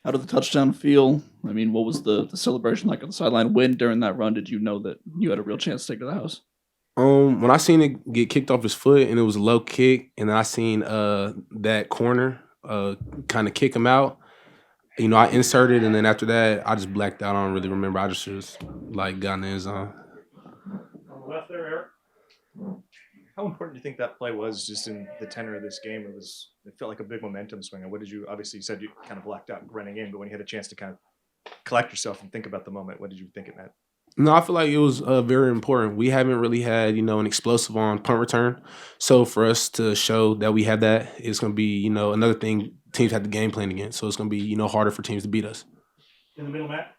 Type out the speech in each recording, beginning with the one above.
How did the touchdown feel? I mean, what was the celebration like on the sideline? When during that run did you know that you had a real chance to take to the house? When I seen it get kicked off his foot and it was a low kick, and then I seen that corner kind of kick him out. I inserted, and then after that, I just blacked out. I don't really remember. I just like got in the end zone. On the left there, Eric. How important do you think that play was just in the tenor of this game? It felt like a big momentum swing. And what did you obviously you said you kind of blacked out running in, but when you had a chance to kind of collect yourself and think about the moment, what did you think it meant? No, I feel like it was very important. We haven't really had an explosive on punt return, so for us to show that we have that, it's going to be another thing teams have to game plan against. So it's going to be harder for teams to beat us. In the middle, Matt.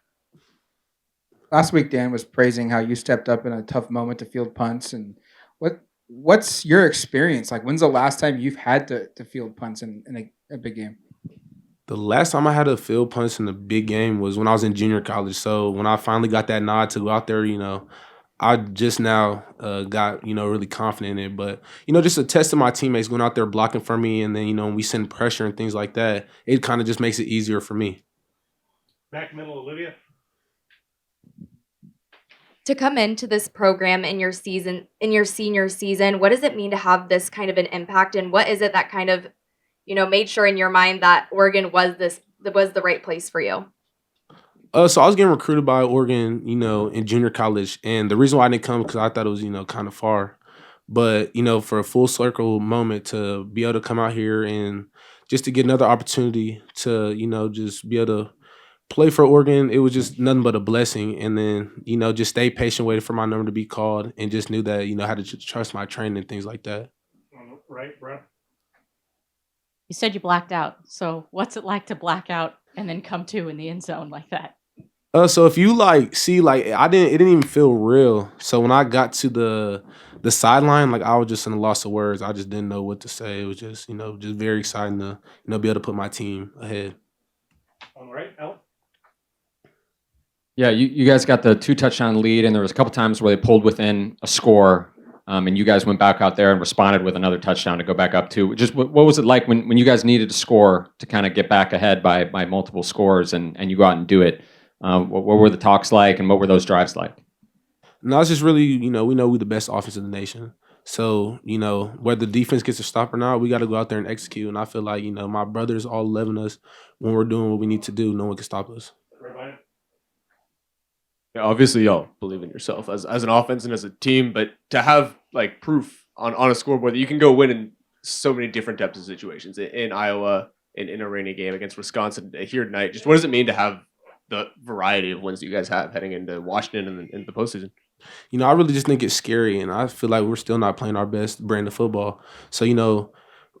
Last week, Dan was praising how you stepped up in a tough moment to field punts. And what's your experience like? When's the last time you've had to field punts in a big game? The last time I had a field punch in a big game was when I was in junior college. So when I finally got that nod to go out there, I just now got really confident in it. But just a test of my teammates going out there blocking for me, and then when we send pressure and things like that, it kind of just makes it easier for me. Back middle, Olivia. To come into this program in your senior season, what does it mean to have this kind of an impact, and what is it that kind of made sure in your mind that Oregon was the right place for you? So I was getting recruited by Oregon, in junior college, and the reason why I didn't come because I thought it was, kind of far. But for a full circle moment to be able to come out here and just to get another opportunity to, just be able to play for Oregon, it was just nothing but a blessing. And then, just stay patient, waiting for my number to be called, and just knew that, how to just trust my training and things like that. Right, bro. You said you blacked out. So what's it like to black out and then come to in the end zone like that? So if you see it didn't even feel real. So when I got to the sideline, like I was just in a loss of words. I just didn't know what to say. It was just just very exciting to be able to put my team ahead. On the right, Al. Yeah, you guys got the 2 touchdown lead, and there was a couple times where they pulled within a score, and you guys went back out there and responded with another touchdown to go back up to. Just what was it like when you guys needed to score to kind of get back ahead by multiple scores, and you go out and do it? What were the talks like, and what were those drives like? No, it's just really, we know we're the best offense in the nation. So, whether the defense gets a stop or not, we got to go out there and execute. And I feel like, my brothers all loving us when we're doing what we need to do. No one can stop us. Yeah, obviously, y'all believe in yourself as an offense and as a team, but to have like proof on a scoreboard that you can go win in so many different types of situations in Iowa, in a rainy game against Wisconsin here tonight, just what does it mean to have the variety of wins that you guys have heading into Washington and in the postseason? I really just think it's scary, and I feel like we're still not playing our best brand of football. So,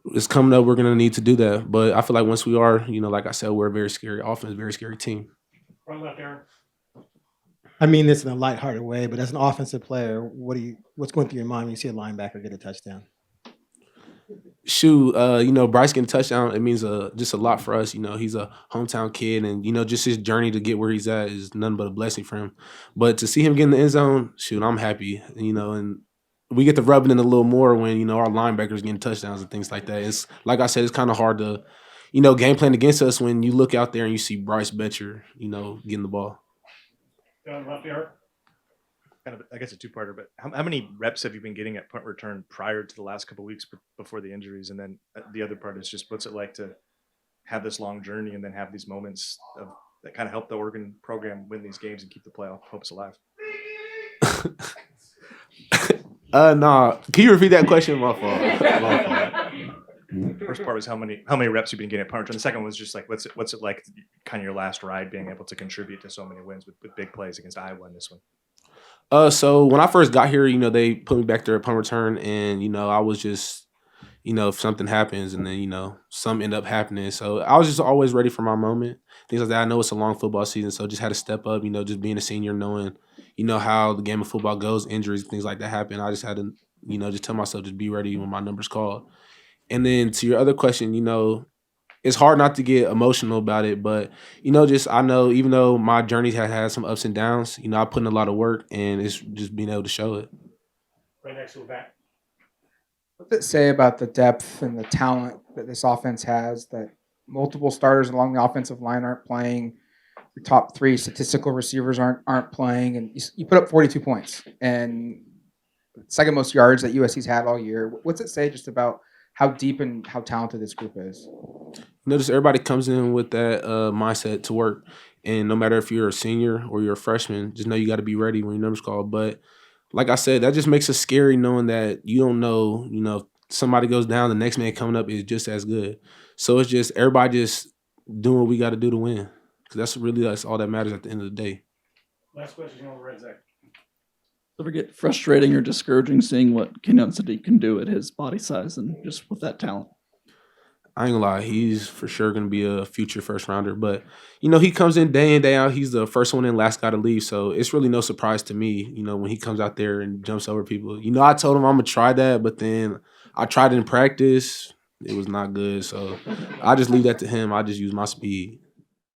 it's coming up. We're going to need to do that. But I feel like once we are, like I said, we're a very scary offense, very scary team. Right left, Aaron. I mean this in a lighthearted way, but as an offensive player, what's going through your mind when you see a linebacker get a touchdown? Shoot, Bryce getting a touchdown, it means just a lot for us. He's a hometown kid, and just his journey to get where he's at is nothing but a blessing for him. But to see him get in the end zone, shoot, I'm happy. And we get to rub it in a little more when our linebackers getting touchdowns and things like that. It's like I said, it's kind of hard to game plan against us when you look out there and you see Bryce Betcher getting the ball. Down left, Eric. Kind of, I guess a two-parter, but how many reps have you been getting at punt return prior to the last couple of weeks before the injuries? And then the other part is just what's it like to have this long journey and then have these moments that kind of help the Oregon program win these games and keep the playoff hopes alive? Nah. Can you repeat that question? My fault. First part was how many reps you've been getting at punt return. The second one was just like what's it like, kind of your last ride, being able to contribute to so many wins with big plays against Iowa in this one. So when I first got here, they put me back there at punt return, and I was just, if something happens, and then some end up happening. So I was just always ready for my moment, things like that. I know it's a long football season, so just had to step up. Just being a senior, knowing, how the game of football goes, injuries, things like that happen. I just had to, just tell myself just be ready when my number's called. And then to your other question, it's hard not to get emotional about it, but I know even though my journey has had some ups and downs, I put in a lot of work, and it's just being able to show it. Right next to the back. What's it say about the depth and the talent that this offense has that multiple starters along the offensive line aren't playing. Your top 3 statistical receivers aren't playing, and you put up 42 points and second most yards that USC's had all year. What's it say just about how deep and how talented this group is? Notice everybody comes in with that mindset to work, and no matter if you're a senior or you're a freshman, just know you got to be ready when your number's called. But like I said, that just makes it scary knowing that you don't know, if somebody goes down, the next man coming up is just as good. So it's just everybody just doing what we got to do to win, because that's all that matters at the end of the day. Last question on the Red Zach. Ever get frustrating or discouraging seeing what Kenyon Sadiq can do at his body size and just with that talent? I ain't gonna lie, he's for sure gonna be a future first rounder. But he comes in day out. He's the first one in, last guy to leave. So it's really no surprise to me, when he comes out there and jumps over people. I told him I'm gonna try that, but then I tried it in practice. It was not good. So I just leave that to him. I just use my speed.